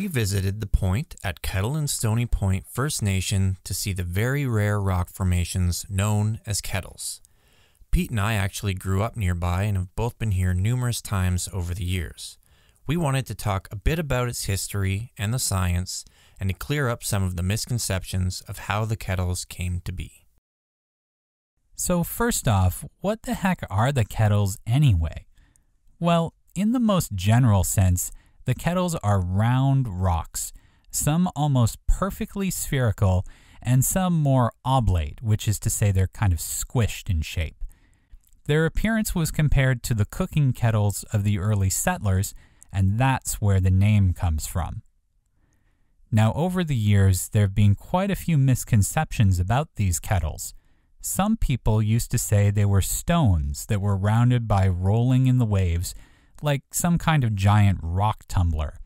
We visited the point at Kettle and Stoney Point First Nation to see the very rare rock formations known as Kettles. Pete and I actually grew up nearby and have both been here numerous times over the years. We wanted to talk a bit about its history and the science, and to clear up some of the misconceptions of how the Kettles came to be. So first off, what the heck are the Kettles anyway? Well, in the most general sense, the Kettles are round rocks, some almost perfectly spherical and some more oblate, which is to say they're kind of squished in shape. Their appearance was compared to the cooking kettles of the early settlers, and that's where the name comes from. Now, over the years, there have been quite a few misconceptions about these kettles. Some people used to say they were stones that were rounded by rolling in the waves, like some kind of giant rock tumbler.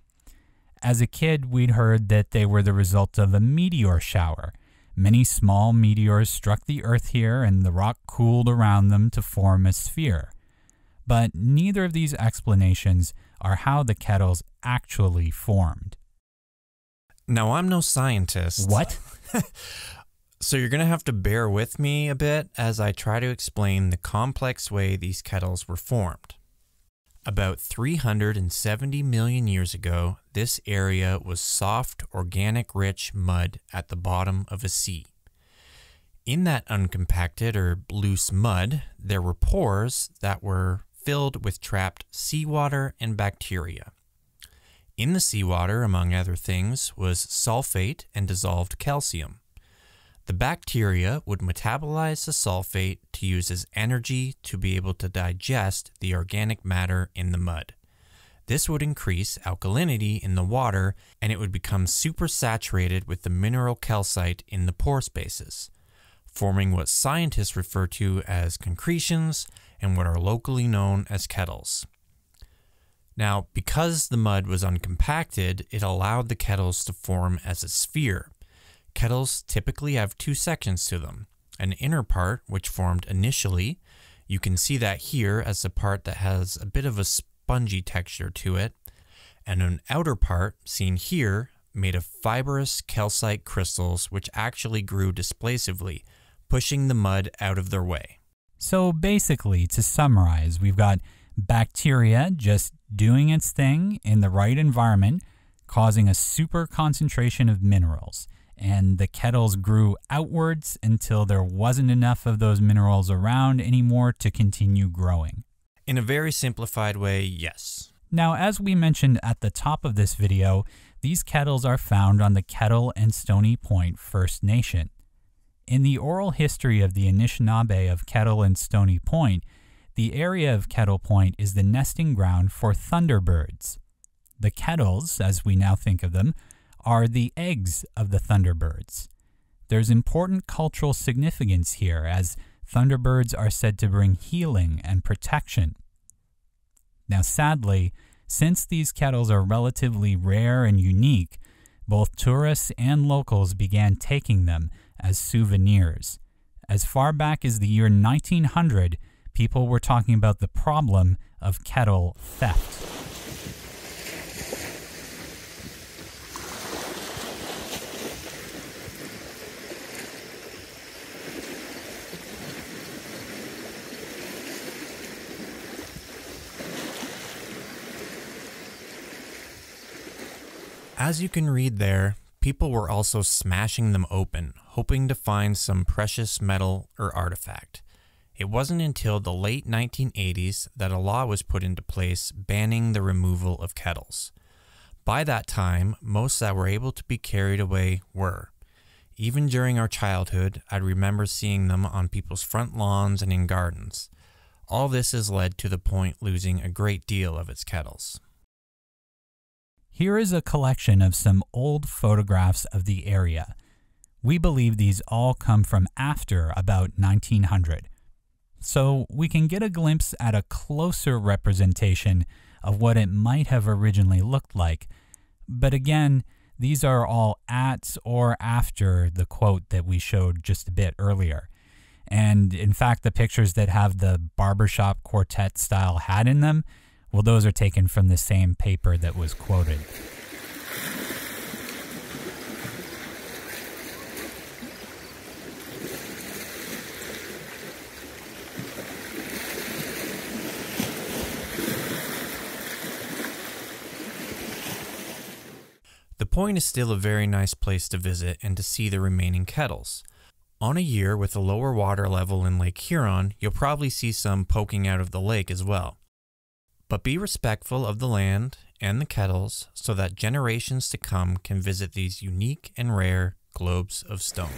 As a kid, we'd heard that they were the result of a meteor shower. Many small meteors struck the earth here, and the rock cooled around them to form a sphere. But neither of these explanations are how the Kettles actually formed. Now, I'm no scientist. What? So you're going to have to bear with me a bit as I try to explain the complex way these Kettles were formed. About 370 million years ago, this area was soft, organic-rich mud at the bottom of a sea. In that uncompacted or loose mud, there were pores that were filled with trapped seawater and bacteria. In the seawater, among other things, was sulfate and dissolved calcium. The bacteria would metabolize the sulfate to use as energy to be able to digest the organic matter in the mud. This would increase alkalinity in the water, and it would become supersaturated with the mineral calcite in the pore spaces, forming what scientists refer to as concretions and what are locally known as kettles. Now, because the mud was uncompacted, it allowed the Kettles to form as a sphere. Kettles typically have two sections to them. An inner part, which formed initially, you can see that here as the part that has a bit of a spongy texture to it, and an outer part, seen here, made of fibrous calcite crystals which actually grew displaceively, pushing the mud out of their way. So basically, to summarize, we've got bacteria just doing its thing in the right environment, causing a super concentration of minerals. And the Kettles grew outwards until there wasn't enough of those minerals around anymore to continue growing. In a very simplified way, yes. Now, as we mentioned at the top of this video, these Kettles are found on the Kettle and Stoney Point First Nation. In the oral history of the Anishinaabe of Kettle and Stoney Point, the area of Kettle Point is the nesting ground for thunderbirds. The Kettles, as we now think of them, are the eggs of the thunderbirds. There's important cultural significance here, as thunderbirds are said to bring healing and protection. Now, sadly, since these Kettles are relatively rare and unique, both tourists and locals began taking them as souvenirs. As far back as the year 1900, people were talking about the problem of Kettle theft. As you can read there, people were also smashing them open, hoping to find some precious metal or artifact. It wasn't until the late 1980s that a law was put into place banning the removal of Kettles. By that time, most that were able to be carried away were. Even during our childhood, I remember seeing them on people's front lawns and in gardens. All this has led to the point losing a great deal of its Kettles. Here is a collection of some old photographs of the area. We believe these all come from after about 1900. So we can get a glimpse at a closer representation of what it might have originally looked like. But again, these are all at or after the quote that we showed just a bit earlier. And in fact, the pictures that have the barbershop quartet style hat in them, well, those are taken from the same paper that was quoted. Point is still a very nice place to visit and to see the remaining kettles. On a year with a lower water level in Lake Huron, you'll probably see some poking out of the lake as well. But be respectful of the land and the kettles so that generations to come can visit these unique and rare globes of stone.